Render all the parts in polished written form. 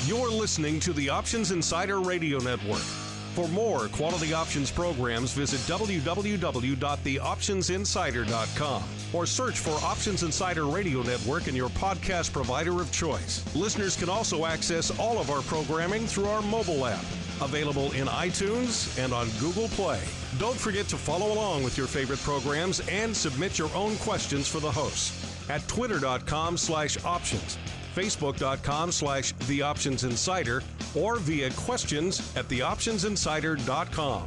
You're listening to the Options Insider Radio Network. For more quality options programs, visit www.theoptionsinsider.com or search for Options Insider Radio Network in your podcast provider of choice. Listeners can also access all of our programming through our mobile app, available in iTunes and on Google Play. Don't forget to follow along with your favorite programs and submit your own questions for the hosts at twitter.com/options, facebook.com/theoptionsinsider, or via questions at theoptionsinsider.com.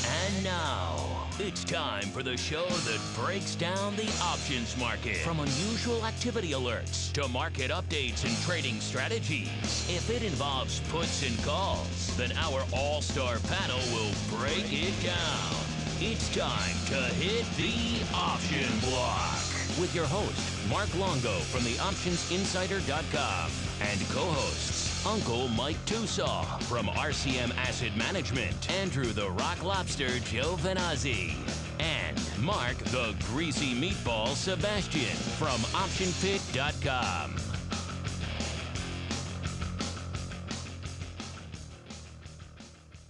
And now, it's time for the show that breaks down the options market. From unusual activity alerts to market updates and trading strategies. If it involves puts and calls, then our all-star panel will break it down. It's time to hit the option block with your host, Mark Longo from theoptionsinsider.com, and co-hosts, Uncle Mike Tosaw from RCM Asset Management, Andrew the Rock Lobster Giovinazzi, and Mark the Greasy Meatball Sebastian from OptionPit.com.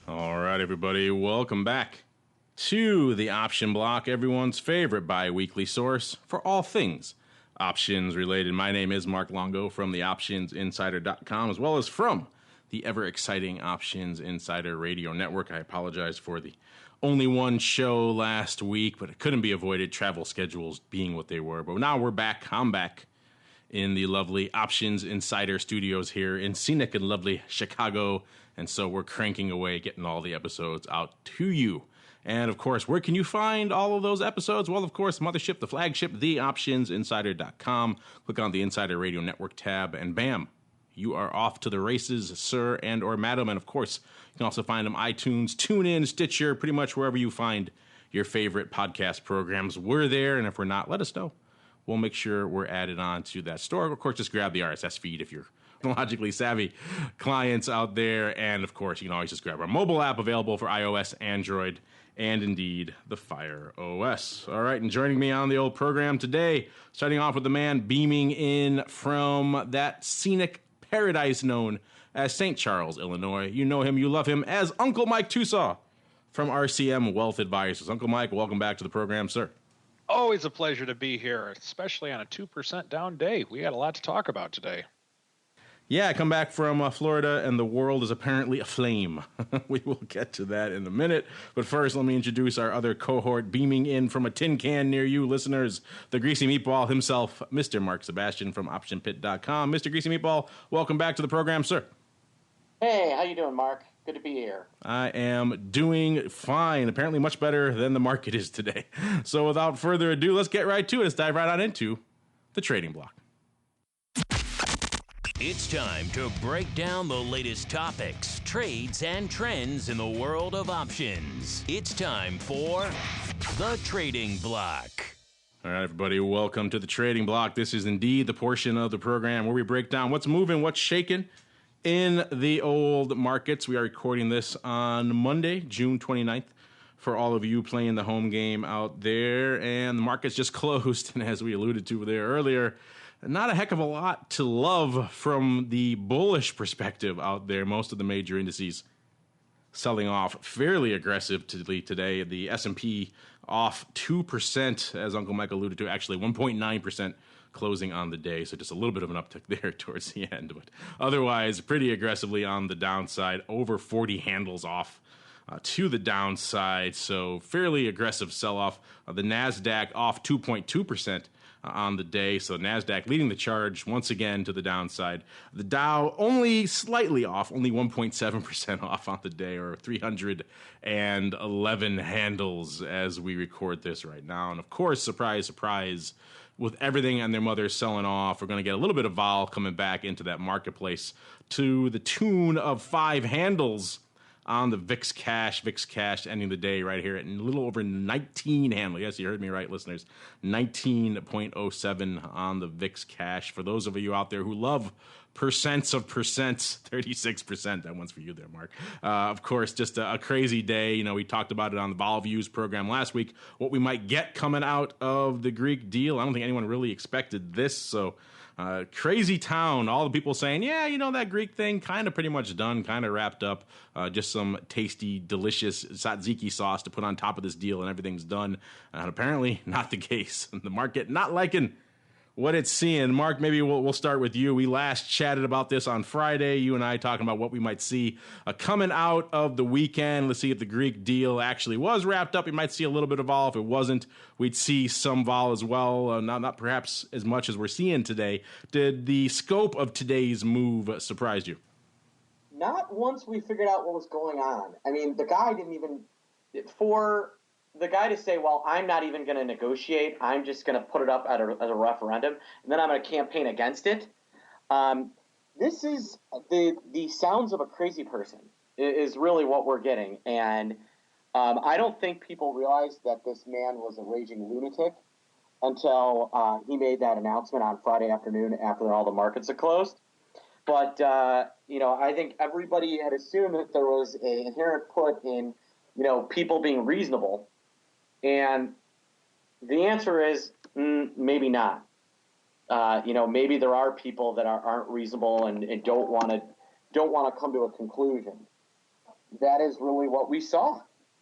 All right, everybody, welcome back to the Option Block, everyone's favorite bi-weekly source for all things options related. My name is Mark Longo from the OptionsInsider.com, as well as from the ever-exciting Options Insider Radio Network. I apologize for the only one show last week, but it couldn't be avoided, travel schedules being what they were. But now we're back. I'm back in the lovely Options Insider studios here in scenic and lovely Chicago, and so we're cranking away, getting all the episodes out to you. And, of course, where can you find all of those episodes? Well, of course, mothership, the flagship, theoptionsinsider.com. Click on the Insider Radio Network tab, and bam, you are off to the races, sir and or madam. And, of course, you can also find them iTunes, TuneIn, Stitcher, pretty much wherever you find your favorite podcast programs. We're there, and if we're not, let us know. We'll make sure we're added on to that store. Of course, just grab the RSS feed if you're technologically savvy clients out there. And, of course, you can always just grab our mobile app available for iOS, Android, and indeed the Fire OS. All right, and joining me on the old program today, starting off with the man beaming in from that scenic paradise known as St. Charles, Illinois. You know him, you love him, as Uncle Mike Tosaw from RCM Wealth Advisors. Uncle Mike, welcome back to the program, sir. Always a pleasure to be here, especially on a 2% down day. We got a lot to talk about today. Yeah, I come back from Florida, and the world is apparently aflame. We will get to that in a minute. But first, let me introduce our other cohort beaming in from a tin can near you, listeners. The Greasy Meatball himself, Mr. Mark Sebastian from OptionPit.com. Mr. Greasy Meatball, welcome back to the program, sir. Hey, how you doing, Mark? Good to be here. I am doing fine, apparently much better than the market is today. So without further ado, let's get right to it. Let's dive right on into the trading block. It's time to break down the latest topics, trades, and trends in the world of options. It's time for the Trading Block. All right, everybody, welcome to the Trading Block. This is indeed the portion of the program where we break down what's moving, what's shaking in the old markets. We are recording this on Monday, June 29th, for all of you playing the home game out there. And the market's just closed, and as we alluded to there earlier, not a heck of a lot to love from the bullish perspective out there. Most of the major indices selling off fairly aggressively today. The S&P off 2%, as Uncle Mike alluded to, actually 1.9% closing on the day. So just a little bit of an uptick there towards the end. But otherwise, pretty aggressively on the downside, over 40 handles off to the downside. So fairly aggressive sell-off. The NASDAQ off 2.2%. On the day, so NASDAQ leading the charge once again to the downside. The Dow only slightly off, only 1.7% off on the day, or 311 handles as we record this right now. And of course, surprise, surprise, with everything and their mother selling off, we're going to get a little bit of vol coming back into that marketplace to the tune of 5 handles on the VIX cash. VIX cash ending the day right here at a little over 19 handle. Yes, you heard me right, listeners. 19.07 on the VIX cash. For those of you out there who love percents of percents, 36%. That one's for you there, Mark. Of course, just a crazy day. You know, we talked about it on the Vol Views program last week, what we might get coming out of the Greek deal. I don't think anyone really expected this. So crazy town. All the people saying, yeah, you know, that Greek thing kind of pretty much done, kind of wrapped up. Just some tasty, delicious tzatziki sauce to put on top of this deal and everything's done. And apparently not the case. The market not liking what it's seeing. Mark, maybe we'll start with you. We last chatted about this on Friday, you and I talking about what we might see coming out of the weekend. Let's see if the Greek deal actually was wrapped up. We might see a little bit of vol. If it wasn't, we'd see some vol as well. Not perhaps as much as we're seeing today. Did the scope of today's move surprise you? Not once we figured out what was going on. I mean, the guy didn't even, for the guy to say, well, I'm not even going to negotiate. I'm just going to put it up as a referendum, and then I'm going to campaign against it. This is the sounds of a crazy person is really what we're getting. And I don't think people realized that this man was a raging lunatic until he made that announcement on Friday afternoon after all the markets had closed. But, I think everybody had assumed that there was an inherent put in, people being reasonable. And the answer is maybe not. Maybe there are people that aren't reasonable and don't want to come to a conclusion. That is really what we saw,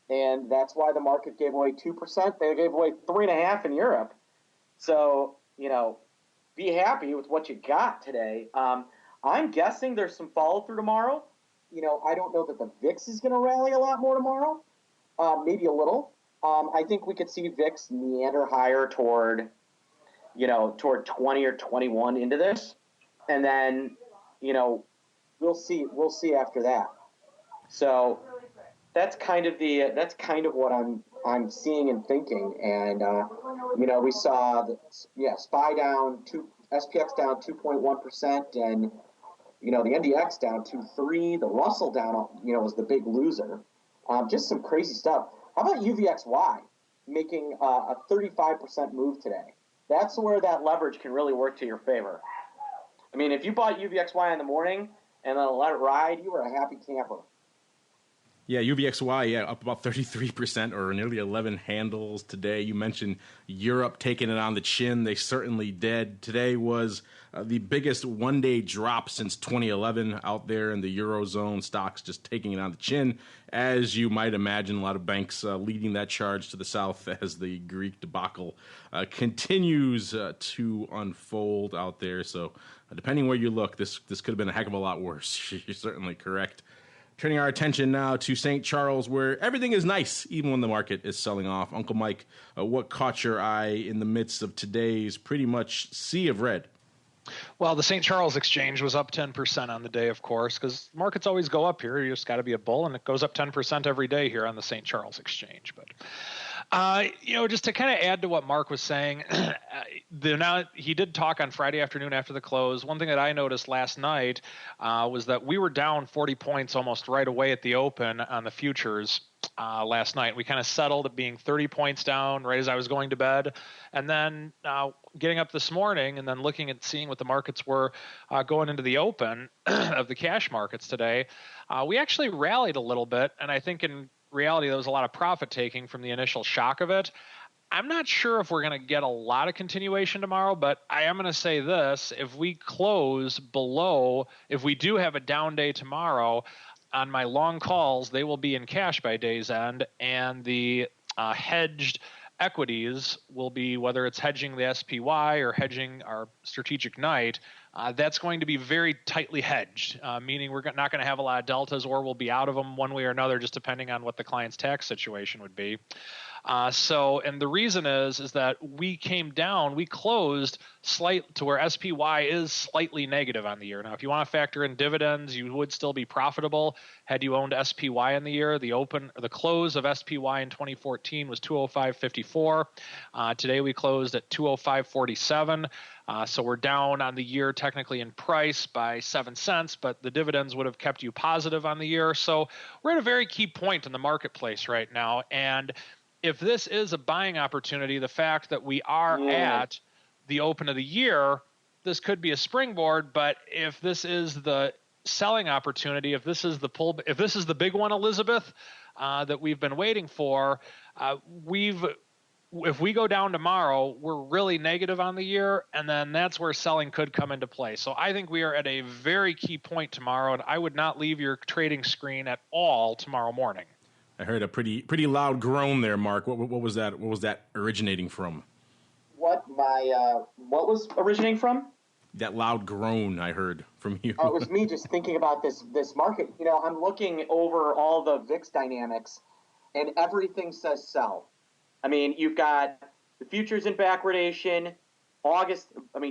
and that's why the market gave away 2%. They gave away 3.5% in Europe. So be happy with what you got today. I'm guessing there's some follow through tomorrow. I don't know that the VIX is going to rally a lot more tomorrow. Maybe a little. I think we could see VIX meander higher toward 20 or 21 into this, and then, we'll see after that. So that's kind of what I'm seeing and thinking. And we saw SPY down SPX down 2.1%, and the NDX down 2.3%. The Russell down was the big loser. Just some crazy stuff. How about UVXY making a 35% move today? That's where that leverage can really work to your favor. I mean, if you bought UVXY in the morning and then let it ride, you were a happy camper. Yeah, UVXY, up about 33% or nearly 11 handles today. You mentioned Europe taking it on the chin. They certainly did. Today was the biggest one-day drop since 2011 out there in the Eurozone. Stocks just taking it on the chin. As you might imagine, a lot of banks leading that charge to the south as the Greek debacle continues to unfold out there. So depending where you look, this could have been a heck of a lot worse. You're certainly correct. Turning our attention now to St. Charles, where everything is nice, even when the market is selling off. Uncle Mike, what caught your eye in the midst of today's pretty much sea of red? Well, the St. Charles Exchange was up 10% on the day, of course, because markets always go up here. You just got to be a bull, and it goes up 10% every day here on the St. Charles Exchange. But just to kind of add to what Mark was saying, now he did talk on Friday afternoon after the close. One thing that I noticed last night was that we were down 40 points almost right away at the open on the futures last night. We kind of settled at being 30 points down right as I was going to bed. And then getting up this morning and then looking at seeing what the markets were going into the open of the cash markets today, we actually rallied a little bit. And I think in reality, there was a lot of profit taking from the initial shock of it. I'm not sure if we're going to get a lot of continuation tomorrow, but I am going to say this. If we close below, if we do have a down day tomorrow, on my long calls, they will be in cash by day's end, and the hedged equities will be, whether it's hedging the SPY or hedging our strategic night, that's going to be very tightly hedged, meaning we're not going to have a lot of deltas, or we'll be out of them one way or another, just depending on what the client's tax situation would be. And the reason is that we closed slight to where SPY is slightly negative on the year. Now, if you want to factor in dividends, you would still be profitable had you owned SPY in the year. The close of SPY in 2014 was 205.54. Today we closed at 205.47. So we're down on the year technically in price by 7 cents, but the dividends would have kept you positive on the year. So we're at a very key point in the marketplace right now. And if this is a buying opportunity, the fact that we are at the open of the year, this could be a springboard. But if this is the selling opportunity, if this is the big one, Elizabeth, that we've been waiting for, if we go down tomorrow, we're really negative on the year, and then that's where selling could come into play. So I think we are at a very key point tomorrow, and I would not leave your trading screen at all tomorrow morning. I heard a pretty loud groan there, Mark. What was that? What was that originating from? What was originating from? That loud groan I heard from you. It was me just thinking about this market. I'm looking over all the VIX dynamics, and everything says sell. I mean, you've got the futures in backwardation,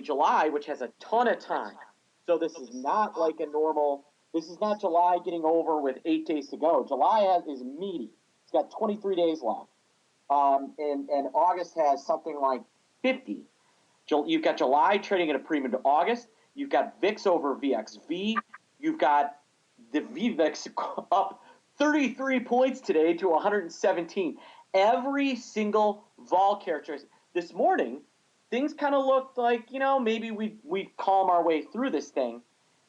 July, which has a ton of time. So this is not like a normal, this is not July getting over with 8 days to go. July is meaty. It's got 23 days left. And August has something like 50. You've got July trading at a premium to August. You've got VIX over VXV. You've got the VVIX up 33 points today to 117. Every single vol characteristic. This morning, things kind of looked like, maybe we'd calm our way through this thing.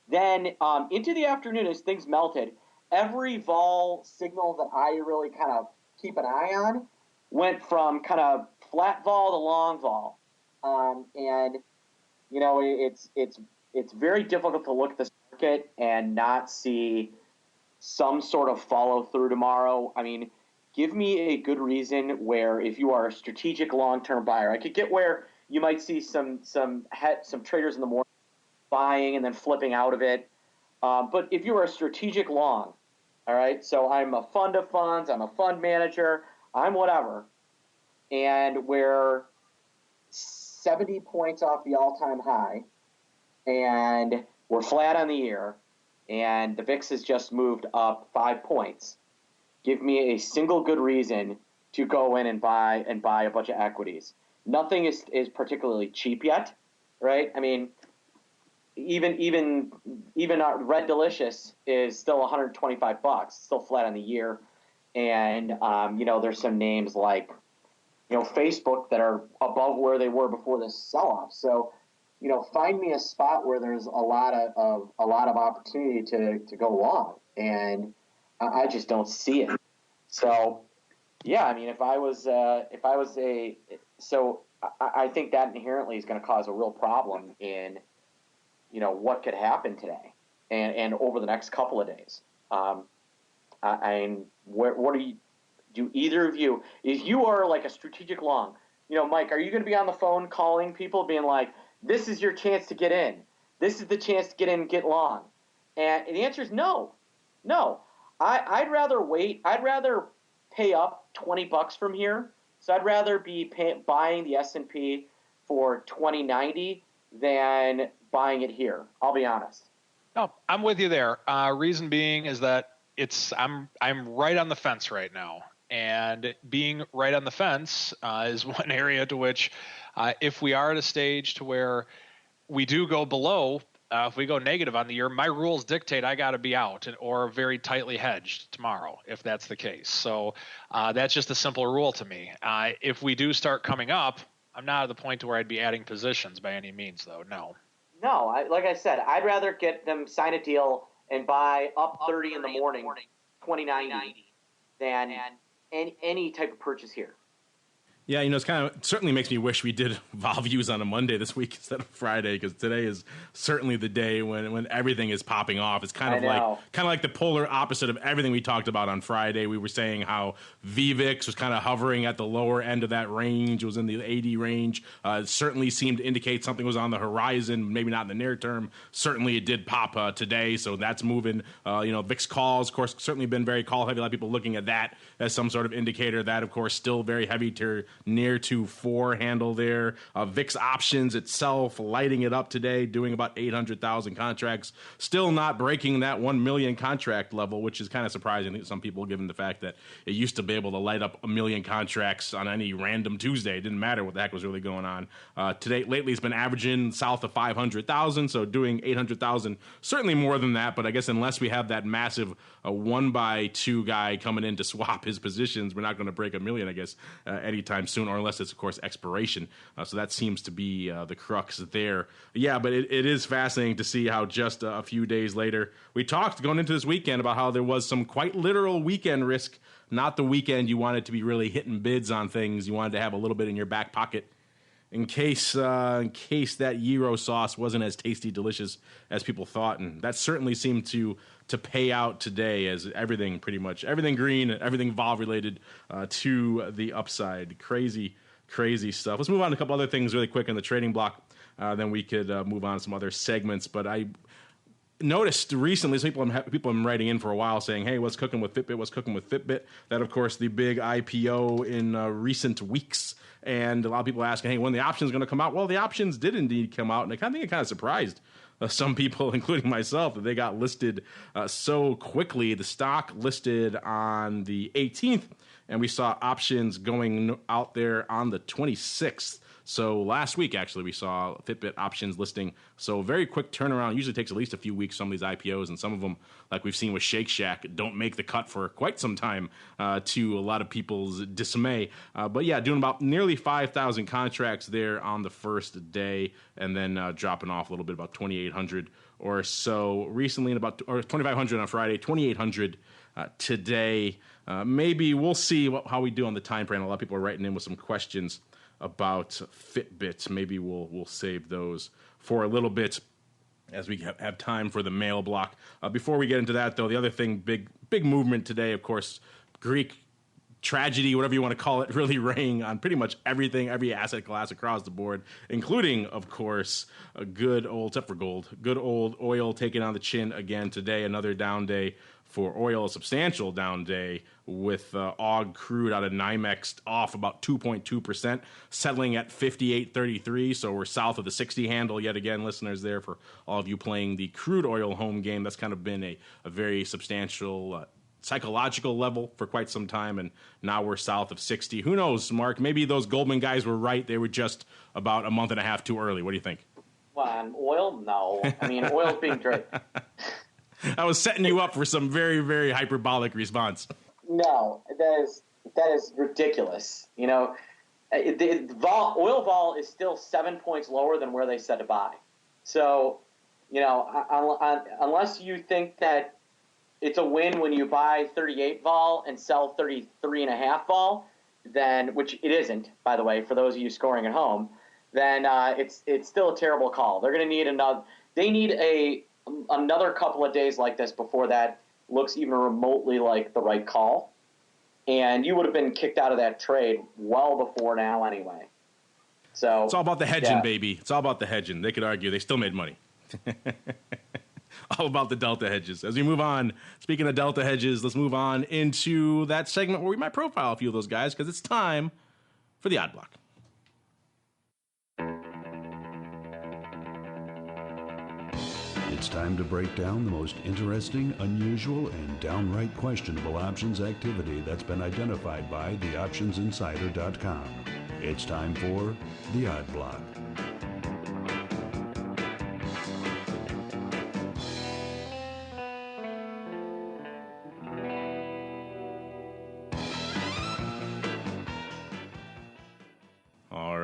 Then into the afternoon, as things melted, every vol signal that I really kind of keep an eye on went from kind of flat vol to long vol. It's very difficult to look at this market and not see some sort of follow through tomorrow. I mean, give me a good reason where, if you are a strategic long-term buyer, I could get where you might see some traders in the morning buying and then flipping out of it. But if you are a strategic long, all right, so I'm a fund of funds, I'm a fund manager, I'm whatever, and we're 70 points off the all-time high, and we're flat on the year, and the VIX has just moved up 5 points. Give me a single good reason to go in and buy a bunch of equities. Nothing is particularly cheap yet, right? I mean, even Red Delicious is still $125, still flat on the year, and there's some names like Facebook that are above where they were before this sell-off. So find me a spot where there's a lot of opportunity to go long, and I just don't see it. So, yeah, I mean, I think that inherently is going to cause a real problem in, what could happen today and over the next couple of days. Do either of you, if you are like a strategic long, Mike, are you going to be on the phone calling people being like, this is your chance to get in. This is the chance to get in and get long. And the answer is no. I'd rather wait. I'd rather pay up $20 from here. So I'd rather be buying the S&P for $20.90 than buying it here. I'll be honest. No, I'm with you there. Reason being is that I'm right on the fence right now, and being right on the fence is one area to which, if we are at a stage to where we do go below. If we go negative on the year, my rules dictate I got to be out or very tightly hedged tomorrow, if that's the case. So that's just a simple rule to me. If we do start coming up, I'm not at the point to where I'd be adding positions by any means, though. No. No, like I said, I'd rather get them sign a deal and buy up 30 in the morning, 20.90, than any type of purchase here. Yeah, it's certainly makes me wish we did vol views on a Monday this week instead of Friday, because today is certainly the day when everything is popping off. It's kind of like the polar opposite of everything we talked about on Friday. We were saying how VVIX was kind of hovering at the lower end of that range. It was in the 80 range. It certainly seemed to indicate something was on the horizon, maybe not in the near term. Certainly it did pop today, so that's moving. VIX calls, of course, certainly been very call heavy. A lot of people looking at that as some sort of indicator. That, of course, still very heavy to near to 4 handle there. VIX options itself lighting it up today, doing about 800,000 contracts. Still not breaking that 1 million contract level, which is kind of surprising to some people, given the fact that it used to be able to light up 1 million contracts on any random Tuesday. It didn't matter what the heck was really going on. Lately, it's been averaging south of 500,000, so doing 800,000, certainly more than that. But I guess unless we have that massive 1x2 guy coming in to swap his positions, we're not going to break 1 million, I guess, anytime soon, or unless it's, of course, expiration. So that seems to be the crux there. Yeah, but it is fascinating to see how just a few days later, we talked going into this weekend about how there was some quite literal weekend risk. Not the weekend you wanted to be really hitting bids on things. You wanted to have a little bit in your back pocket in case that gyro sauce wasn't as tasty, delicious as people thought. And that certainly seemed to pay out today, as everything green, everything vol related to the upside. Crazy stuff. Let's move on to a couple other things really quick in the trading block. Then we could move on to some other segments. But I noticed recently, people have been writing in for a while saying, hey, what's cooking with FitBit? What's cooking with FitBit? That, of course, the big IPO in recent weeks. And a lot of people are asking, hey, when the options going to come out? Well, the options did indeed come out. And I think it kind of surprised some people, including myself, that they got listed so quickly. The stock listed on the 18th, and we saw options going out there on the 26th. So last week, actually, we saw FitBit options listing. So very quick turnaround. Usually takes at least a few weeks, some of these IPOs, and some of them, like we've seen with Shake Shack, don't make the cut for quite some time, to a lot of people's dismay. But yeah, doing about nearly 5,000 contracts there on the first day, and then dropping off a little bit, about 2,800 or so recently, or 2,500 on Friday, 2,800 today. Maybe we'll see how we do on the time frame. A lot of people are writing in with some questions about Fitbit. Maybe we'll save those for a little bit as we have time for the mail block. Before we get into that, though, the other thing, big movement today, of course, Greek tragedy, whatever you want to call it, really rang on pretty much everything, every asset class across the board, including, of course, a good old, except for gold, good old oil taking on the chin again today. Another down day for oil, a substantial down day with AUG crude out of NYMEX off about 2.2%, settling at 58.33. So we're south of the 60 handle yet again, listeners, there for all of you playing the crude oil home game. That's kind of been a very substantial psychological level for quite some time, and now we're south of 60. Who knows, Mark? Maybe those Goldman guys were right. They were just about a month and a half too early. What do you think? Well, on oil? No. I mean, oil's being traded. I was setting you up for some very, very hyperbolic response. No, that is ridiculous. You know, oil vol is still 7 points lower than where they said to buy. So, you know, unless you think that it's a win when you buy 38 vol and sell 33.5 vol, then, which it isn't, by the way, for those of you scoring at home, then it's still a terrible call. They're going to need another couple of days like this before that looks even remotely like the right call. And you would have been kicked out of that trade well before now anyway. So it's all about the hedging, baby. It's all about the hedging. They could argue they still made money. All about the delta hedges. As we move on, speaking of delta hedges, let's move on into that segment where we might profile a few of those guys, because it's time for the odd block. It's time to break down the most interesting, unusual, and downright questionable options activity that's been identified by theoptionsinsider.com. It's time for the odd block.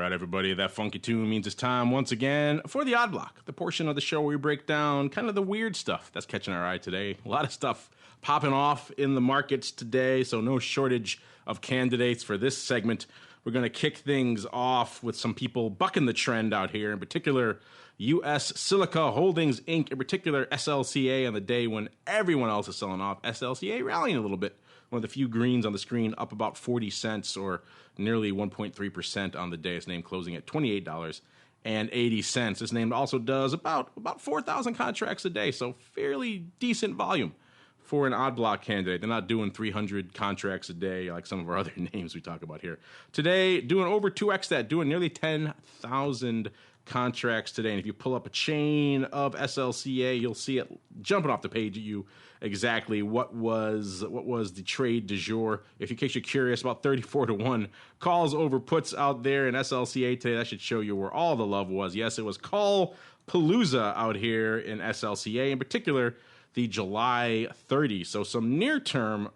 Everybody, that funky tune means it's time once again for the odd block, the portion of the show where we break down kind of the weird stuff that's catching our eye today. A lot of stuff popping off in the markets today, so no shortage of candidates for this segment. We're going to kick things off with some people bucking the trend out here, in particular US Silica Holdings, Inc., in particular SLCA, on the day when everyone else is selling off. SLCA rallying a little bit. One of the few greens on the screen, up about 40 cents or nearly 1.3% on the day. Its name closing at $28.80. This name also does about 4,000 contracts a day, so fairly decent volume for an odd block candidate. They're not doing 300 contracts a day like some of our other names we talk about here. Today, doing over 2x that, doing nearly 10,000 contracts today. And if you pull up a chain of SLCA, you'll see it jumping off the page at you exactly what was the trade du jour. If in case you're curious, about 34-1 calls over puts out there in SLCA today. That should show you where all the love was. Yes, it was call palooza out here in SLCA, in particular the July 30. So some near-term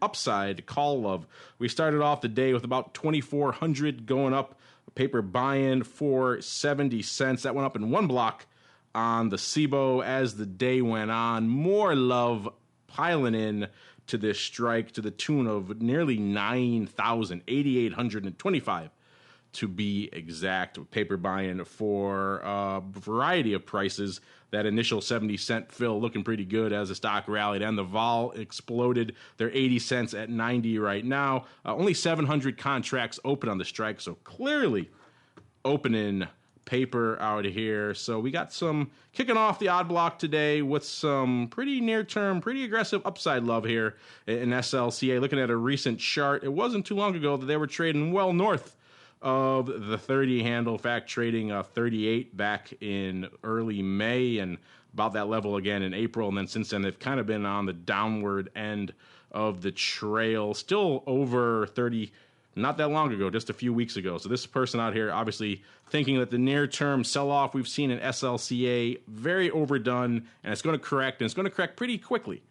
upside call love. We started off the day with about 2,400 going up. Paper buy-in for 70 cents. That went up in one block on the SIBO as the day went on. More love piling in to this strike to the tune of nearly 9,000, 8,825 to be exact. Paper buy-in for a variety of prices. That initial 70-cent fill looking pretty good as the stock rallied and the vol exploded. They're 80 cents at 90 right now. Only 700 contracts open on the strike, so clearly opening paper out here. So we got some kicking off the odd block today with some pretty near-term, pretty aggressive upside love here in SLCA. Looking at a recent chart, it wasn't too long ago that they were trading well north of the 30 handle. In fact, trading 38 back in early May and about that level again in April. And then since then, they've kind of been on the downward end of the trail. Still over 30 not that long ago, just a few weeks ago. So this person out here obviously thinking that the near-term sell-off we've seen in SLCA, very overdone, and it's going to correct, and it's going to correct pretty quickly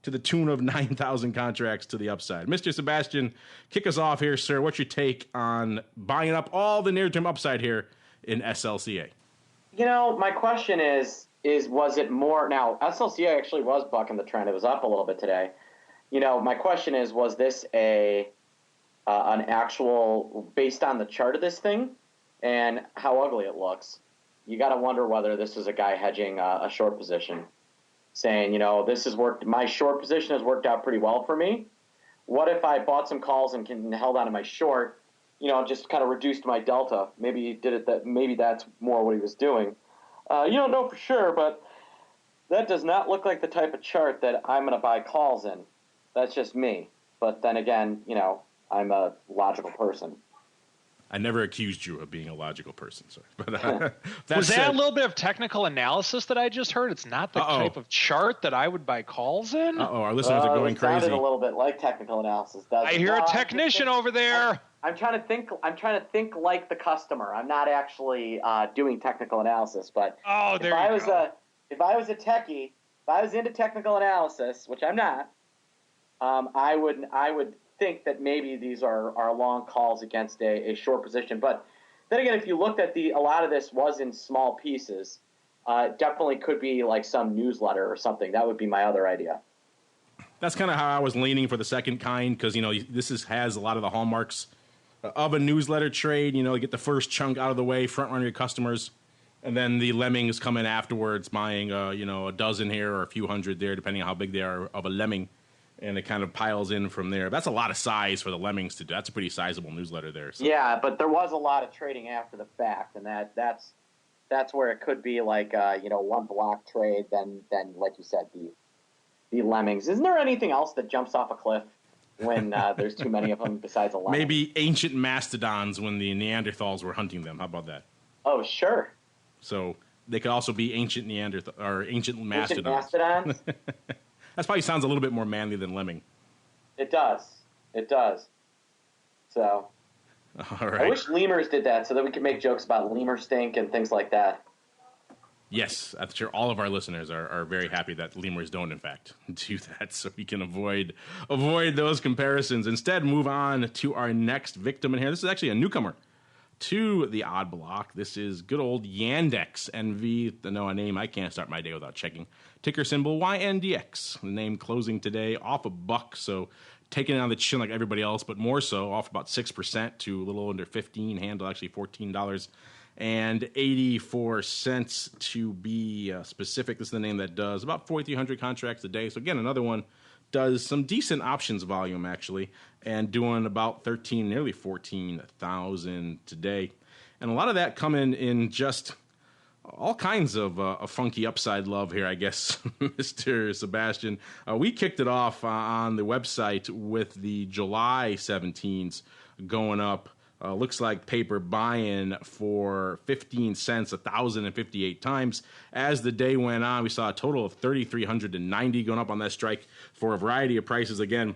to the tune of 9,000 contracts to the upside. Mr. Sebastian, kick us off here, sir. What's your take on buying up all the near-term upside here in SLCA? You know, my question is was it more? Now, SLCA actually was bucking the trend. It was up a little bit today. You know, my question is, was this an actual, based on the chart of this thing and how ugly it looks, you got to wonder whether this is a guy hedging a short position, saying, you know, this has worked. My short position has worked out pretty well for me. What if I bought some calls and held on to my short, you know, just kind of reduced my delta? Maybe he did it that. Maybe that's more what he was doing. You don't know for sure, but that does not look like the type of chart that I'm going to buy calls in. That's just me. But then again, you know, I'm a logical person. I never accused you of being a logical person, sir. But was that a little bit of technical analysis that I just heard? It's not the type of chart that I would buy calls in. Our listeners are going crazy. It sounded a little bit like technical analysis. I hear a technician over there. I'm trying to think like the customer. I'm not actually doing technical analysis, but if I was a techie, if I was into technical analysis, which I'm not, I would think that maybe these are long calls against a short position. But then again, if you looked at a lot of this was in small pieces, it definitely could be like some newsletter or something. That would be my other idea. That's kind of how I was leaning for the second kind, because, you know, this has a lot of the hallmarks of a newsletter trade. You know, you get the first chunk out of the way, front run your customers, and then the lemmings come in afterwards, buying a dozen here or a few hundred there, depending on how big they are of a lemming. And it kind of piles in from there. That's a lot of size for the lemmings to do. That's a pretty sizable newsletter there. So. Yeah, but there was a lot of trading after the fact, and that's where it could be like one block trade. Then like you said, the lemmings. Isn't there anything else that jumps off a cliff when there's too many of them besides a lemming? Maybe ancient mastodons when the Neanderthals were hunting them. How about that? Oh, sure. So they could also be ancient ancient mastodons. Ancient mastodons. That probably sounds a little bit more manly than lemming. It does. So, all right. I wish lemurs did that so that we could make jokes about lemur stink and things like that. Yes, I'm sure all of our listeners are very happy that lemurs don't, in fact, do that, so we can avoid those comparisons. Instead, move on to our next victim in here. This is actually a newcomer to the odd block. This is good old Yandex NV. To know a name I can't start my day without checking. Ticker symbol YNDX. The name closing today off $1, so taking it on the chin like everybody else, but more so, off about 6% to a little under 15, handle actually $14.84 to be specific. This is the name that does about 4,300 contracts a day. So again, another one does some decent options volume actually, and doing about nearly 14,000 today. And a lot of that coming in just all kinds of a funky upside love here, I guess, Mr. Sebastian. We kicked it off on the website with the July 17s going up. Looks like paper buying for 15 cents, 1,058 times. As the day went on, we saw a total of 3,390 going up on that strike for a variety of prices. Again,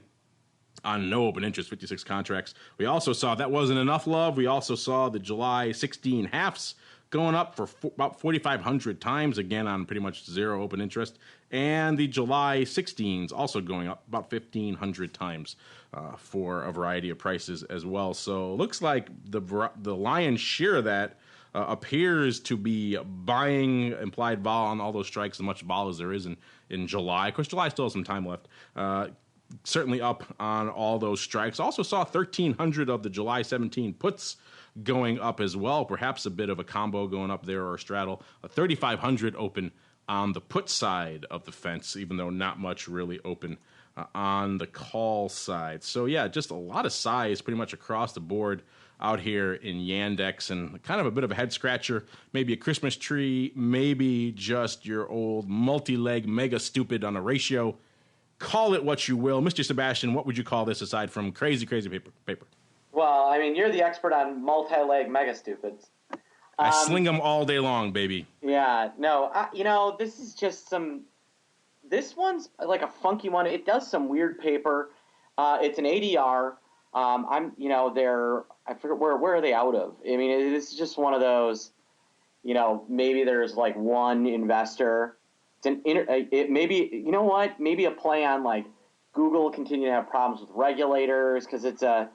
on no open interest, 56 contracts. We also saw that wasn't enough love. We also saw the July 16 halves going up for about 4,500 times, again on pretty much zero open interest. And the July 16s also going up about 1,500 times for a variety of prices as well. So it looks like the lion's share of that appears to be buying implied vol on all those strikes, as much vol as there is in July. Of course, July still has some time left. Certainly up on all those strikes. Also saw 1,300 of the July 17 puts going up as well. Perhaps a bit of a combo going up there or a straddle. 3,500 open on the put side of the fence, even though not much really open on the call side. So yeah, just a lot of size pretty much across the board out here in Yandex, and kind of a bit of a head scratcher, maybe a Christmas tree, maybe just your old multi-leg mega stupid on a ratio. Call it what you will. Mr. Sebastian, what would you call this aside from crazy paper? Well, I mean, you're the expert on multi-leg mega stupids. I sling them all day long, baby. Yeah, no, this is just this one's like a funky one. It does some weird paper. It's an ADR. I forget where are they out of? I mean, this is just one of those, maybe there's like one investor. Maybe a play on like Google will continue to have problems with regulators because it's a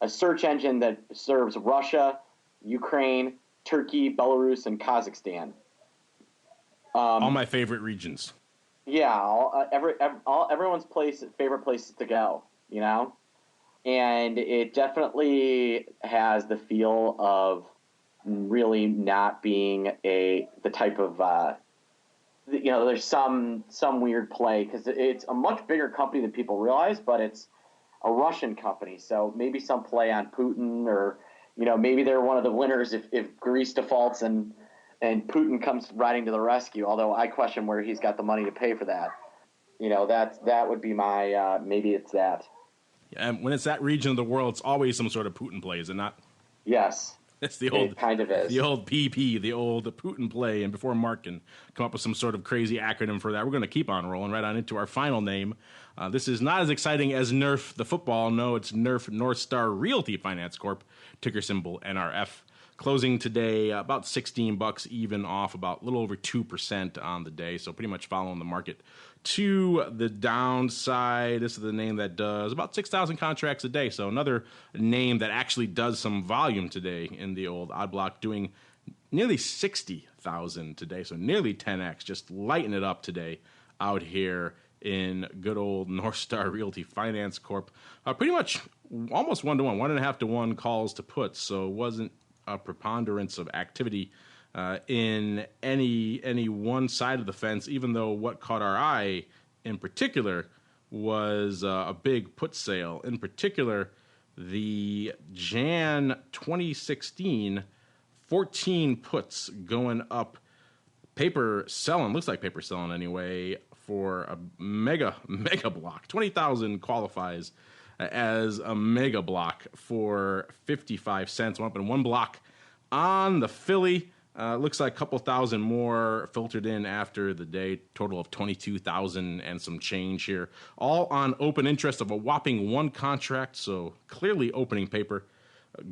search engine that serves Russia, Ukraine, Turkey, Belarus, and Kazakhstan. All my favorite regions. Yeah, everyone's favorite places to go, and it definitely has the feel of really not being the type of there's some weird play because it's a much bigger company than people realize, but it's a Russian company. So maybe some play on Putin, or, maybe they're one of the winners if Greece defaults and Putin comes riding to the rescue. Although I question where he's got the money to pay for that. That would be my, maybe it's that. Yeah, and when it's that region of the world, it's always some sort of Putin play, is it not? Yes. That's the old, it kind of is. The old PP, the old Putin play. And before Mark can come up with some sort of crazy acronym for that, we're going to keep on rolling right on into our final name. This is not as exciting as Nerf the football. No, it's Nerf NorthStar Realty Finance Corp, ticker symbol NRF. Closing today about $16, even off about a little over 2% on the day. So pretty much following the market to the downside. This is the name that does about 6,000 contracts a day. So another name that actually does some volume today in the old odd block, doing nearly 60,000 today. So nearly 10x, just lighting it up today out here in good old NorthStar Realty Finance Corp. Pretty much almost 1-to-1, 1.5-to-1 calls to puts. So it wasn't a preponderance of activity in any one side of the fence, even though what caught our eye in particular was a big put sale. In particular, the Jan 2016 14 puts going up, paper selling, looks like paper selling anyway, for a mega block. 20,000 qualifies as a mega block for 55 cents. Went up in one block on the Philly. Looks like a couple thousand more filtered in after the day. Total of 22,000 and some change here. All on open interest of a whopping one contract. So clearly opening paper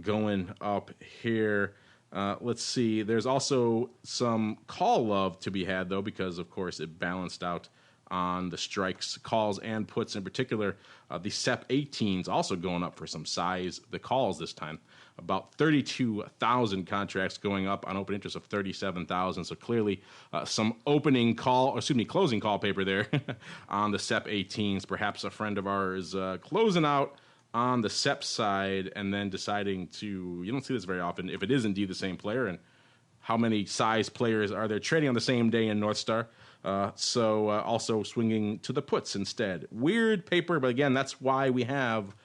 going up here. Let's see. There's also some call love to be had, though, because, of course, it balanced out on the strikes, calls, and puts. In particular, the SEP 18s also going up for some size. The calls this time about 32,000 contracts going up on open interest of 37,000. So clearly some closing call paper there on the SEP 18s. Perhaps a friend of ours closing out on the SEP side and then deciding to, you don't see this very often, if it is indeed the same player, and how many size players are there trading on the same day in NorthStar. Also swinging to the puts instead. Weird paper, but again, that's why we have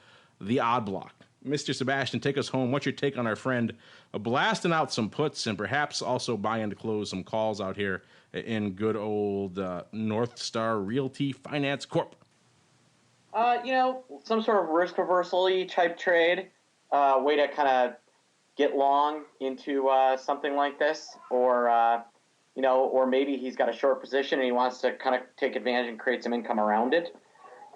the odd block. Mr. Sebastian, take us home. What's your take on our friend blasting out some puts and perhaps also buying to close some calls out here in good old NorthStar Realty Finance Corp? Some sort of risk reversal-y type trade, way to kind of get long into something like this, or maybe he's got a short position and he wants to kind of take advantage and create some income around it.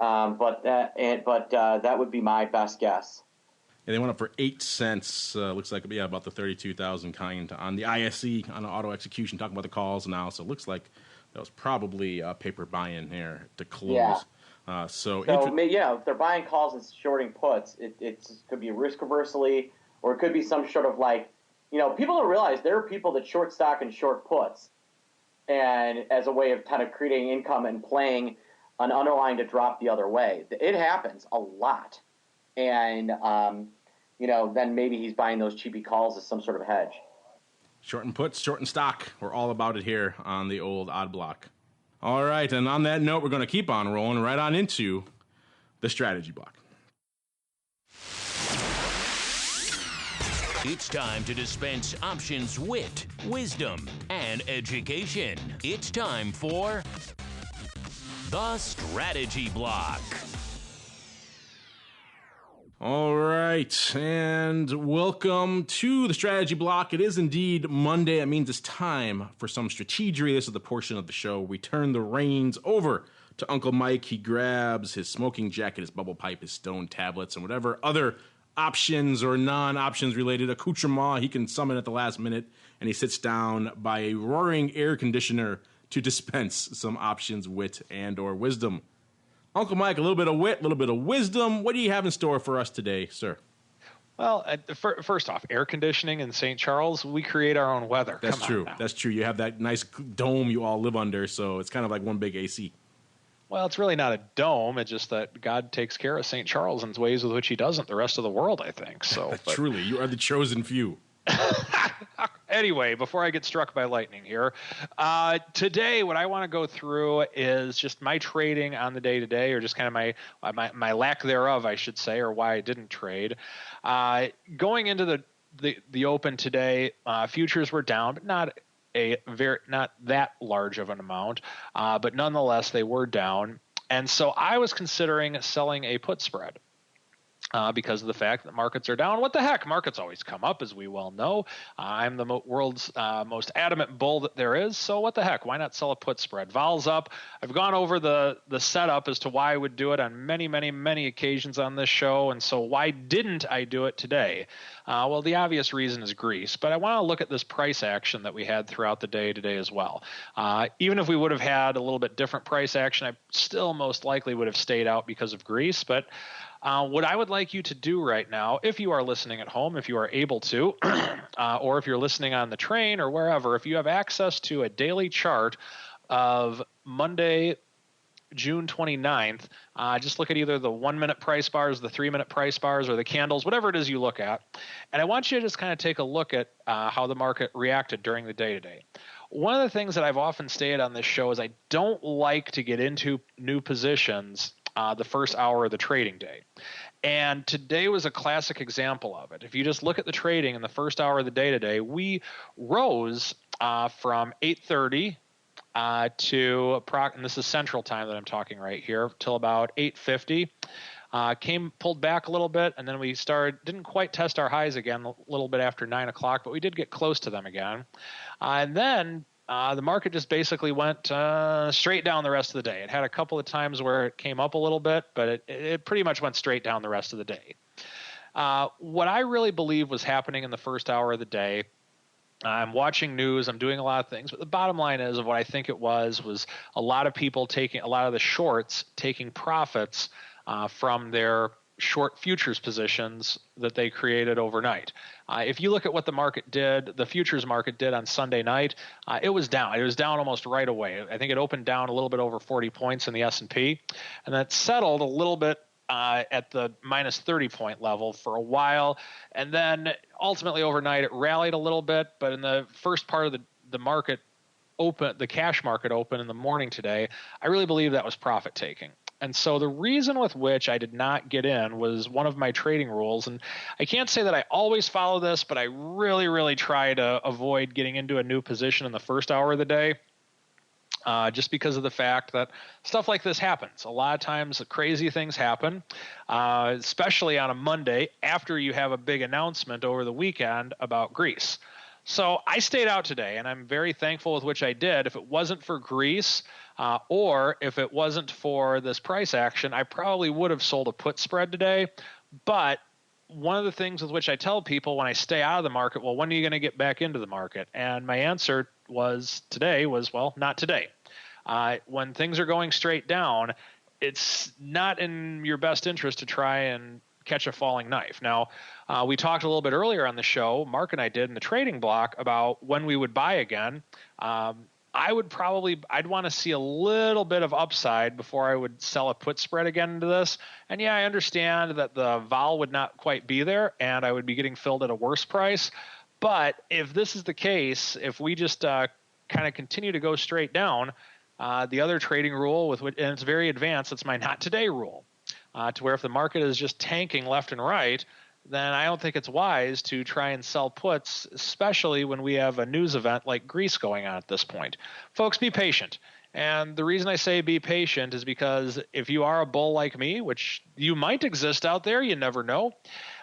But that would be my best guess. Yeah, they went up for 8 cents. Looks like about the 32,000 kind on the ISE on the auto execution. Talking about the calls now, so it looks like that was probably paper buy-in there to close. Yeah. If they're buying calls and shorting puts, it could be risk reversal-y, or it could be some sort of people don't realize there are people that short stock and short puts, and as a way of kind of creating income and playing an underlying to drop the other way. It happens a lot. And, then maybe he's buying those cheapy calls as some sort of hedge. Short and puts, short and stock. We're all about it here on the old odd block. All right, and on that note, we're going to keep on rolling right on into the strategy block. It's time to dispense options wit, wisdom, and education. It's time for the strategy block. All right, and welcome to the strategy block. It is indeed Monday. That means it's time for some strategery. This is the portion of the show where we turn the reins over to Uncle Mike. He grabs his smoking jacket, his bubble pipe, his stone tablets, and whatever other options or non-options related accoutrement he can summon at the last minute, and he sits down by a roaring air conditioner to dispense some options, wit, and or wisdom. Uncle Mike, a little bit of wit, a little bit of wisdom. What do you have in store for us today, sir? Well, first off, air conditioning in St. Charles, we create our own weather. That's true. That's true. You have that nice dome you all live under, so it's kind of like one big AC. Well, it's really not a dome. It's just that God takes care of St. Charles in ways with which he doesn't the rest of the world, I think. So Truly, you are the chosen few. Anyway, before I get struck by lightning here, today what I want to go through is just my trading on the day-to-day, or just kind of my lack thereof, I should say, or why I didn't trade. Going into the open today, futures were down, but not that large of an amount, but nonetheless they were down, and so I was considering selling a put spread. Because of the fact that markets are down. What the heck? Markets always come up, as we well know. I'm the world's most adamant bull that there is, so what the heck? Why not sell a put spread? Vol's up. I've gone over the setup as to why I would do it on many, many, many occasions on this show, and so why didn't I do it today? Well, the obvious reason is Greece, but I want to look at this price action that we had throughout the day today as well. Even if we would have had a little bit different price action, I still most likely would have stayed out because of Greece, but what I would like you to do right now, if you are listening at home, if you are able to, or if you're listening on the train or wherever, if you have access to a daily chart of Monday, June 29th, just look at either the 1-minute price bars, the 3-minute price bars, or the candles, whatever it is you look at. And I want you to just kind of take a look at how the market reacted during the day today. One of the things that I've often stated on this show is I don't like to get into new positions the first hour of the trading day. And today was a classic example of it. If you just look at the trading in the first hour of the day today, we rose from 8:30 and this is Central Time that I'm talking right here, till about 8:50. Pulled back a little bit, and then we didn't quite test our highs again a little bit after 9 o'clock, but we did get close to them again. And then the market just basically went straight down the rest of the day. It had a couple of times where it came up a little bit, but it pretty much went straight down the rest of the day. What I really believe was happening in the first hour of the day, I'm watching news, I'm doing a lot of things, but the bottom line is of what I think it was a lot of people a lot of the shorts taking profits from their short futures positions that they created overnight. If you look at what the market did, the futures market did on Sunday night, it was down. It was down almost right away. I think it opened down a little bit over 40 points in the S&P, and that settled a little bit at the minus 30 point level for a while. And then ultimately overnight, it rallied a little bit, but in the first part of the market open, the cash market open in the morning today, I really believe that was profit taking. And so the reason with which I did not get in was one of my trading rules. And I can't say that I always follow this, but I really, really try to avoid getting into a new position in the first hour of the day. Just because of the fact that stuff like this happens. A lot of times crazy things happen, especially on a Monday after you have a big announcement over the weekend about Greece. So I stayed out today, and I'm very thankful with which I did. If it wasn't for Greece, or if it wasn't for this price action, I probably would have sold a put spread today. But one of the things with which I tell people when I stay out of the market, well, when are you going to get back into the market? And my answer was today was, well, not today. When things are going straight down, it's not in your best interest to try and catch a falling knife. Now, we talked a little bit earlier on the show, Mark and I did in the trading block, about when we would buy again. I'd want to see a little bit of upside before I would sell a put spread again into this. And yeah, I understand that the vol would not quite be there and I would be getting filled at a worse price. But if this is the case, if we just kind of continue to go straight down, the other trading rule and it's very advanced, it's my not today rule, to where if the market is just tanking left and right, then I don't think it's wise to try and sell puts, especially when we have a news event like Greece going on at this point. Folks, be patient. And the reason I say be patient is because if you are a bull like me, which you might exist out there, you never know,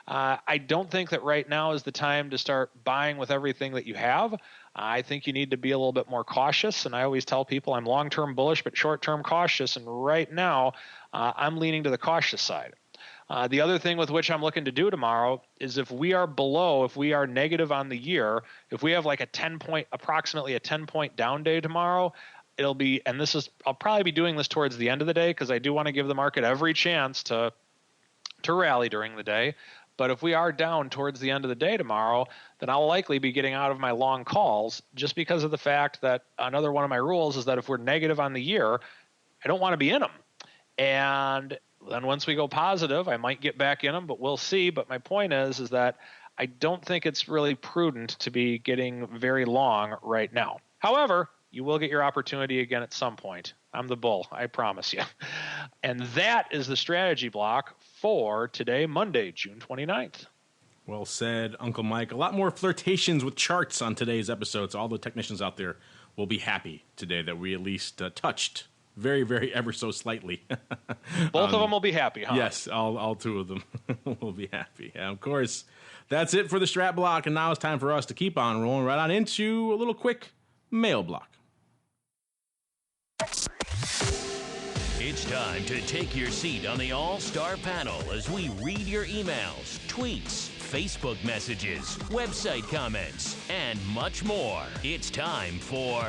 I don't think that right now is the time to start buying with everything that you have. I think you need to be a little bit more cautious. And I always tell people I'm long-term bullish but short-term cautious. And right now, I'm leaning to the cautious side. The other thing with which I'm looking to do tomorrow is if we are negative on the year, if we have like approximately a 10-point down day tomorrow, I'll probably be doing this towards the end of the day because I do want to give the market every chance to rally during the day. But if we are down towards the end of the day tomorrow, then I'll likely be getting out of my long calls just because of the fact that another one of my rules is that if we're negative on the year, I don't want to be in them. And then once we go positive, I might get back in them, but we'll see. But my point is that I don't think it's really prudent to be getting very long right now. However, you will get your opportunity again at some point. I'm the bull, I promise you. And that is the strategy block for today, Monday, June 29th. Well said, Uncle Mike. A lot more flirtations with charts on today's episode, so all the technicians out there will be happy today that we at least touched very, very ever so slightly. Both of them will be happy, huh? Yes, all two of them will be happy. And of course, that's it for the strat block, and now it's time for us to keep on rolling right on into a little quick mail block. It's time to take your seat on the All-Star panel as we read your emails, tweets, Facebook messages, website comments, and much more. It's time for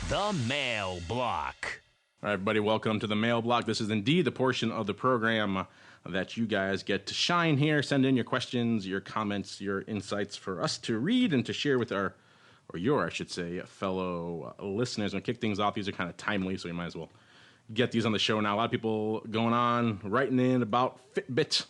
the Mail Block. All right, everybody, welcome to the Mail Block. This is indeed the portion of the program that you guys get to shine here. Send in your questions, your comments, your insights for us to read and to share with your fellow listeners. I'm going to kick things off. These are kind of timely, so you might as well get these on the show now. A lot of people going on, writing in about FitBit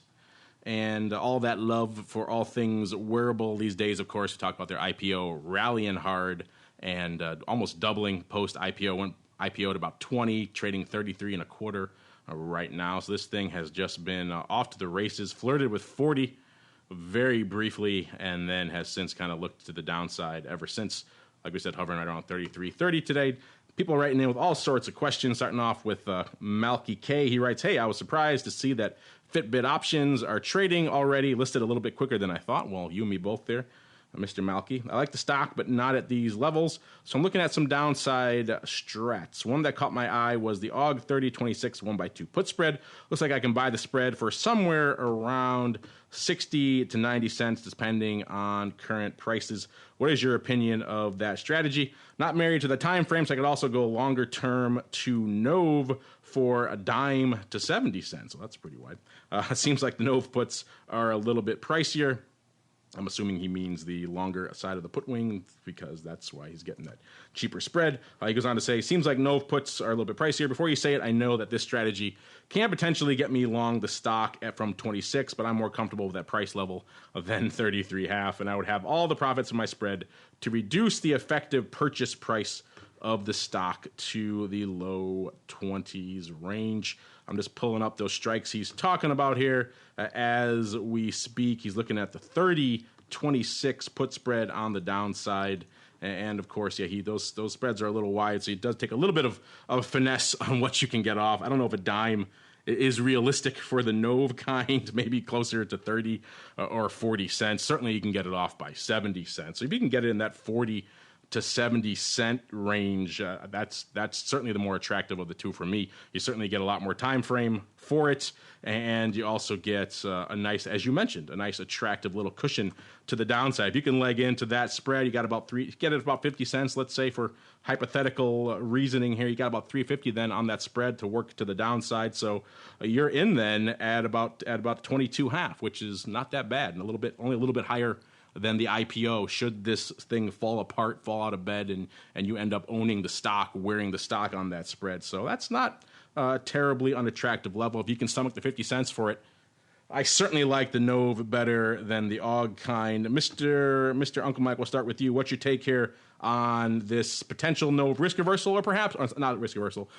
and all that love for all things wearable these days. Of course, we talk about their IPO rallying hard and almost doubling post-IPO. Went IPO'd about 20, trading 33 and a quarter right now. So this thing has just been off to the races, flirted with 40 very briefly, and then has since kind of looked to the downside ever since. Like we said, hovering right around 33.30 today. People are writing in with all sorts of questions, starting off with Malki K. He writes, hey, I was surprised to see that FitBit options are trading already, listed a little bit quicker than I thought. Well, you and me both there. Mr. Malki. I like the stock, but not at these levels. So I'm looking at some downside strats. One that caught my eye was the AUG 3026 1x2 put spread. Looks like I can buy the spread for somewhere around 60 to 90 cents, depending on current prices. What is your opinion of that strategy? Not married to the time frame, so I could also go longer term to NOV for a dime to 70 cents. So that's pretty wide. It seems like the NOV puts are a little bit pricier. I'm assuming he means the longer side of the put wing because that's why he's getting that cheaper spread. He goes on to say, seems like NOV puts are a little bit pricier. Before you say it, I know that this strategy can potentially get me long the stock from 26, but I'm more comfortable with that price level than 33.5, and I would have all the profits of my spread to reduce the effective purchase price of the stock to the low 20s range. I'm just pulling up those strikes he's talking about here as we speak. He's looking at the 30-26 put spread on the downside. And of course, yeah, those spreads are a little wide, so it does take a little bit of finesse on what you can get off. I don't know if a dime is realistic for the NOV kind, maybe closer to 30 or 40 cents. Certainly you can get it off by 70 cents. So if you can get it in that 40 to 70 cent range, that's certainly the more attractive of the two for me. You certainly get a lot more time frame for it, and you also get a nice, as you mentioned, a nice attractive little cushion to the downside. If you can leg into that spread, you got about get it about 50 cents, let's say, for hypothetical reasoning here. You got about 350 then on that spread to work to the downside. So you're in then at about 22.5, which is not that bad, and only a little bit higher than the IPO should this thing fall apart, fall out of bed, and you end up owning the stock, wearing the stock on that spread. So that's not a terribly unattractive level. If you can stomach the 50 cents for it, I certainly like the NOV better than the AUG kind. Mr. Uncle Mike, we'll start with you. What's your take here on this potential NOV risk reversal, or perhaps, not risk reversal,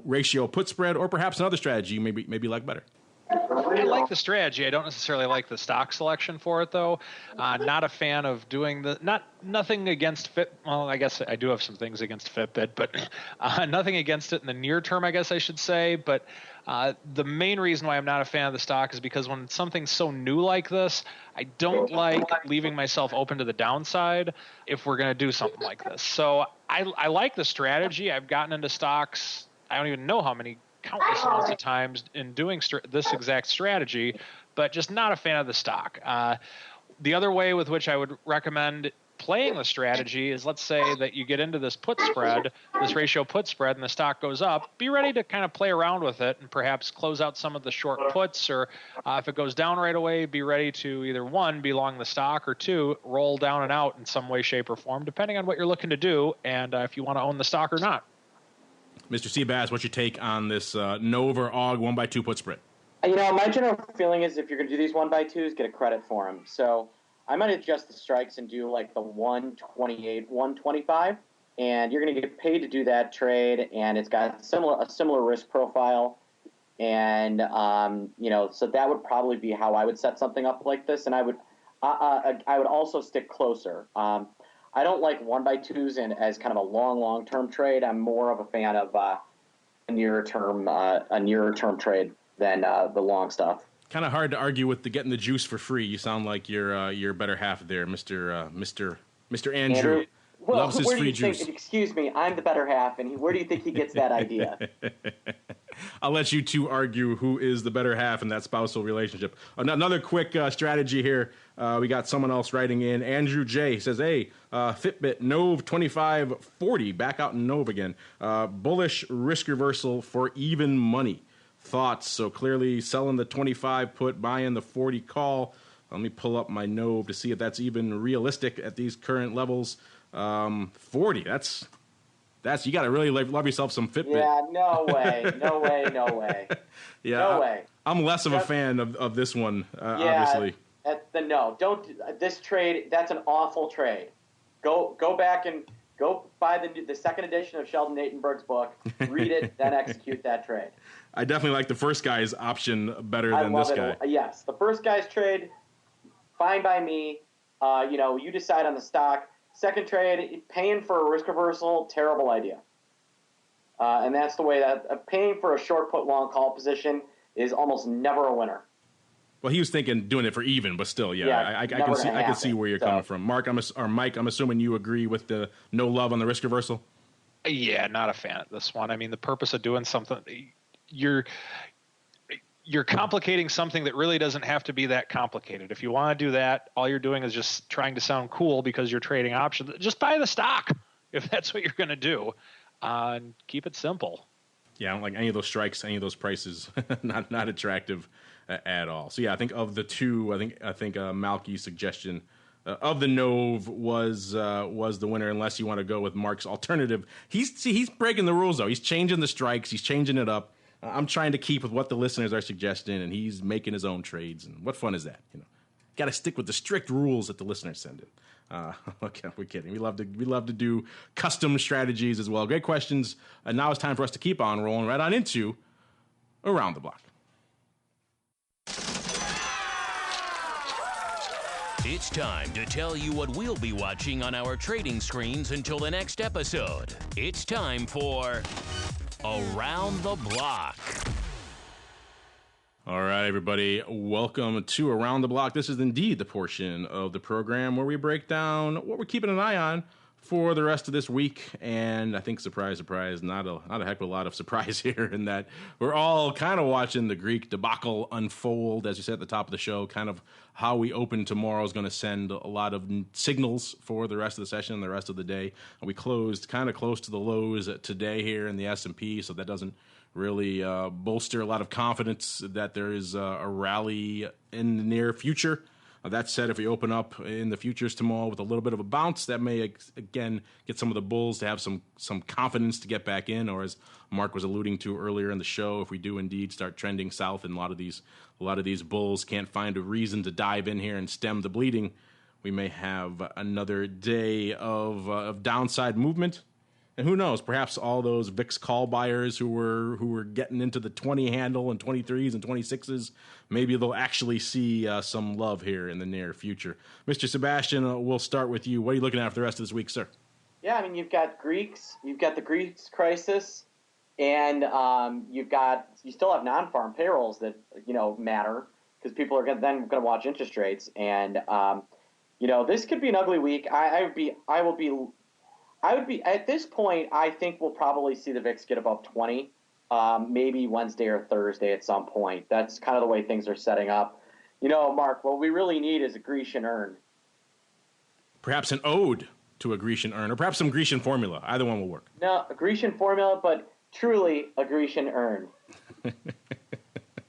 ratio put spread, or perhaps another strategy you maybe like better? I like the strategy. I don't necessarily like the stock selection for it, though. Not a fan of doing nothing against Fit. Well, I guess I do have some things against FitBit, but nothing against it in the near term, I guess I should say. But the main reason why I'm not a fan of the stock is because when something's so new like this, I don't like leaving myself open to the downside if we're going to do something like this. So I like the strategy. I've gotten into stocks. I don't even know how many countless amounts of times in doing this exact strategy, but just not a fan of the stock. The other way with which I would recommend playing the strategy is, let's say that you get into this put spread, this ratio put spread, and the stock goes up, be ready to kind of play around with it and perhaps close out some of the short puts, or if it goes down right away, be ready to either one, be long the stock, or two, roll down and out in some way, shape, or form, depending on what you're looking to do and if you want to own the stock or not. Mr. Seabass, what's your take on this NOV or AUG 1x2 put spread? My general feeling is if you're going to do these 1x2s, get a credit for them. So I might adjust the strikes and do like the 128, 125, and you're going to get paid to do that trade, and it's got a similar risk profile. And, so that would probably be how I would set something up like this. And I would also stick closer. I don't like 1x2s as kind of a long-term trade. I'm more of a fan of a nearer term trade than the long stuff. Kind of hard to argue with getting the juice for free. You sound like your better half there, Mr. Andrew. Well, loves his free juice. Excuse me, I'm the better half, and where do you think he gets that idea? I'll let you two argue who is the better half in that spousal relationship. Another quick strategy here. We got someone else writing in. Andrew J. says, hey, Fitbit, NOV 2540, back out in NOV again. Bullish risk reversal for even money. Thoughts? So clearly selling the 25 put, buying the 40 call. Let me pull up my NOV to see if that's even realistic at these current levels. 40, that's you got to really love yourself some Fitbit. Yeah, no way. Yeah, no way. I'm less of a fan of this one, obviously. Don't this trade. That's an awful trade. Go back and go buy the second edition of Sheldon Natenberg's book. Read it, then execute that trade. I definitely like the first guy's option better than this guy. Yes, the first guy's trade, fine by me. You decide on the stock. Second trade, paying for a risk reversal, terrible idea. And that's the way that paying for a short put long call position is almost never a winner. Well, he was thinking doing it for even, but still, I can see where you're coming from. Mike, I'm assuming you agree with the no love on the risk reversal. Yeah, not a fan of this one. I mean, the purpose of doing something, you're complicating something that really doesn't have to be that complicated. If you want to do that, all you're doing is just trying to sound cool because you're trading options. Just buy the stock if that's what you're going to do, and keep it simple. Yeah, I don't like any of those strikes, any of those prices. not attractive at all. So yeah, I think of the two, I think Malki's suggestion of the Nove was the winner, unless you want to go with Mark's alternative. He's breaking the rules though. He's changing the strikes. He's changing it up. I'm trying to keep with what the listeners are suggesting, and he's making his own trades. And what fun is that? Got to stick with the strict rules that the listeners send in. Okay, we're kidding. We love to do custom strategies as well. Great questions. Now it's time for us to keep on rolling right on into Around the Block. It's time to tell you what we'll be watching on our trading screens until the next episode. It's time for Around the Block. All right, everybody, welcome to Around the Block. This is indeed the portion of the program where we break down what we're keeping an eye on for the rest of this week. And I think, surprise, surprise, not a heck of a lot of surprise here in that we're all kind of watching the Greek debacle unfold. As you said at the top of the show, kind of how we open tomorrow is going to send a lot of signals for the rest of the session and the rest of the day. We closed kind of close to the lows today here in the S&P, so that doesn't really bolster a lot of confidence that there is a rally in the near future. That said, if we open up in the futures tomorrow with a little bit of a bounce, that may, again, get some of the bulls to have some confidence to get back in, or as Mark was alluding to earlier in the show, if we do indeed start trending south and a lot of these bulls can't find a reason to dive in here and stem the bleeding, we may have another day of downside movement. And who knows, perhaps all those VIX call buyers who were getting into the 20 handle and 23s and 26s, maybe they'll actually see some love here in the near future. Mr. Sebastian, we'll start with you. What are you looking at for the rest of this week, sir? Yeah, I mean, you've got the Greeks crisis, and you still have non-farm payrolls that matter because people are then going to watch interest rates, and this could be an ugly week. I would be at this point. I think we'll probably see the VIX get above 20, maybe Wednesday or Thursday at some point. That's kind of the way things are setting up. Mark, what we really need is a Grecian urn. Perhaps an ode to a Grecian urn, or perhaps some Grecian formula. Either one will work. No, a Grecian formula, but truly a Grecian urn.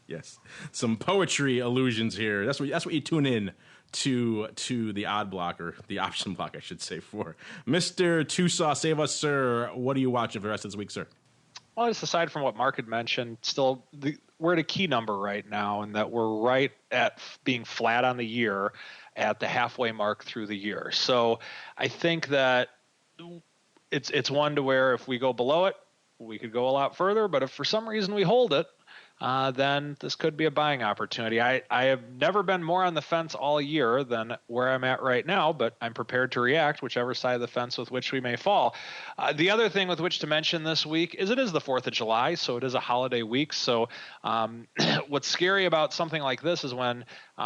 Yes, some poetry allusions here. That's what you tune in to the odd block, or the option block, I should say, for. Mr. Tosaw, save us, sir. What are you watching for the rest of this week, sir? Well, just aside from what Mark had mentioned, we're at a key number right now, and that we're right at being flat on the year at the halfway mark through the year. So I think that it's one to where if we go below it, we could go a lot further. But if for some reason we hold it, then this could be a buying opportunity. I have never been more on the fence all year than where I'm at right now, but I'm prepared to react whichever side of the fence with which we may fall. The other thing with which to mention this week is it is the 4th of July, so it is a holiday week. So what's scary about something like this is when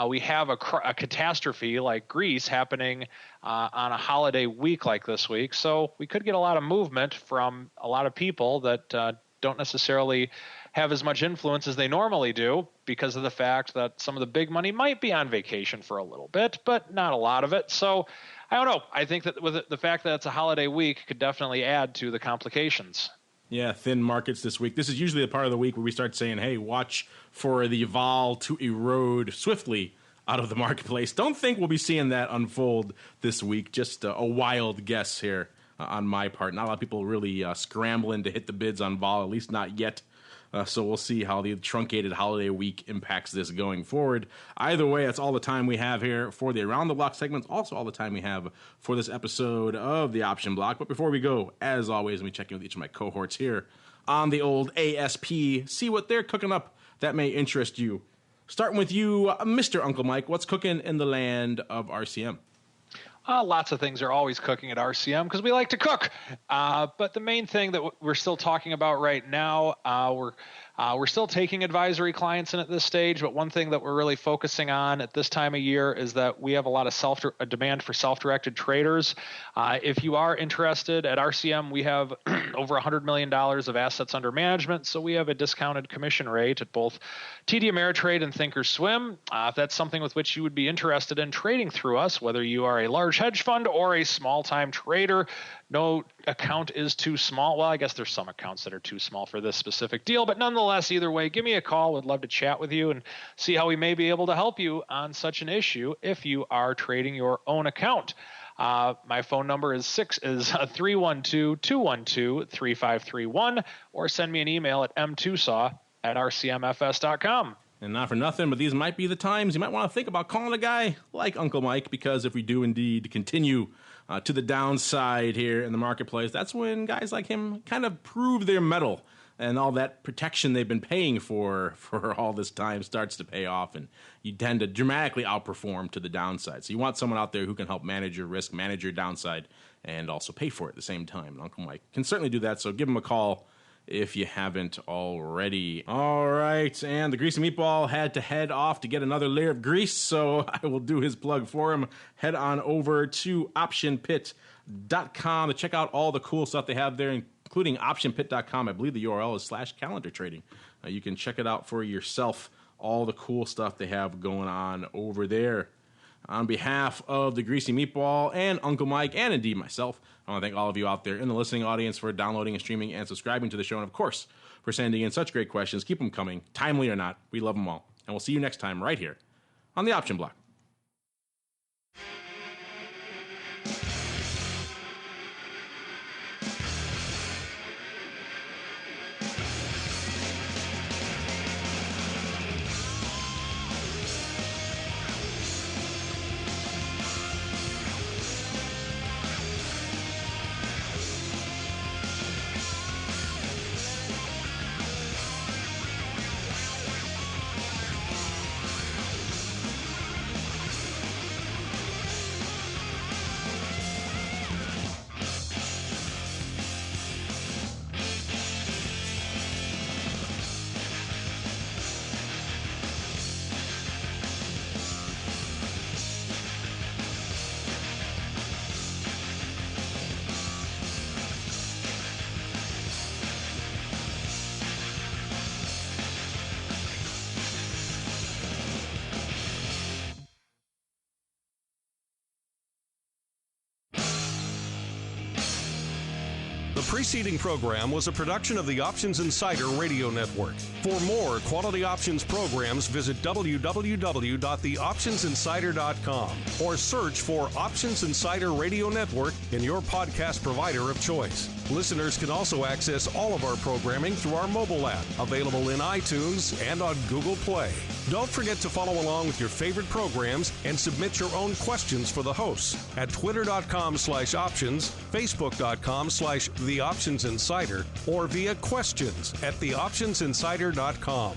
we have a catastrophe like Greece happening on a holiday week like this week. So we could get a lot of movement from a lot of people that don't necessarily have as much influence as they normally do because of the fact that some of the big money might be on vacation for a little bit, but not a lot of it. So I don't know. I think that with the fact that it's a holiday week could definitely add to the complications. Yeah, thin markets this week. This is usually the part of the week where we start saying, hey, watch for the vol to erode swiftly out of the marketplace. Don't think we'll be seeing that unfold this week. Just a wild guess here on my part. Not a lot of people really scrambling to hit the bids on vol, at least not yet. So we'll see how the truncated holiday week impacts this going forward. Either way, that's all the time we have here for the Around the Block segments. Also all the time we have for this episode of the Option Block. But before we go, as always, let me check in with each of my cohorts here on the old ASP. See what they're cooking up that may interest you. Starting with you, Mr. Uncle Mike. What's cooking in the land of RCM? Lots of things are always cooking at RCM because we like to cook. But the main thing that we're still talking about right now, we're We're still taking advisory clients in at this stage, but one thing that we're really focusing on at this time of year is that we have a lot of demand for self-directed traders. If you are interested, at RCM, we have over $100 million of assets under management, so we have a discounted commission rate at both TD Ameritrade and Thinkorswim. If that's something with which you would be interested in trading through us, whether you are a large hedge fund or a small-time trader, no account is too small. Well, I guess there's some accounts that are too small for this specific deal, but nonetheless, either way, give me a call. Would love to chat with you and see how we may be able to help you on such an issue if you are trading your own account. My phone number is 312-212-3531, or send me an email at mtosaw@rcmfs.com. And not for nothing, but these might be the times you might want to think about calling a guy like Uncle Mike, because if we do indeed continue to the downside here in the marketplace, that's when guys like him kind of prove their mettle, and all that protection they've been paying for all this time starts to pay off, and you tend to dramatically outperform to the downside. So you want someone out there who can help manage your risk, manage your downside, and also pay for it at the same time. And Uncle Mike can certainly do that, so give him a call if you haven't already. All right, and the Greasy Meatball had to head off to get another layer of grease, so I will do his plug for him. Head on over to optionpit.com to check out all the cool stuff they have there, including optionpit.com. I believe the URL is /calendar trading. You can check it out for yourself, all the cool stuff they have going on over there. On behalf of the Greasy Meatball and Uncle Mike, and indeed myself, I want to thank all of you out there in the listening audience for downloading and streaming and subscribing to the show, and of course, for sending in such great questions. Keep them coming, timely or not. We love them all. And we'll see you next time right here on the Option Block. The preceding program was a production of the Options Insider Radio Network. For more quality options programs, visit www.theoptionsinsider.com or search for Options Insider Radio Network in your podcast provider of choice. Listeners can also access all of our programming through our mobile app, available in iTunes and on Google Play. Don't forget to follow along with your favorite programs and submit your own questions for the hosts at twitter.com/options, facebook.com/theoptionsinsider, or via questions@theoptionsinsider.com.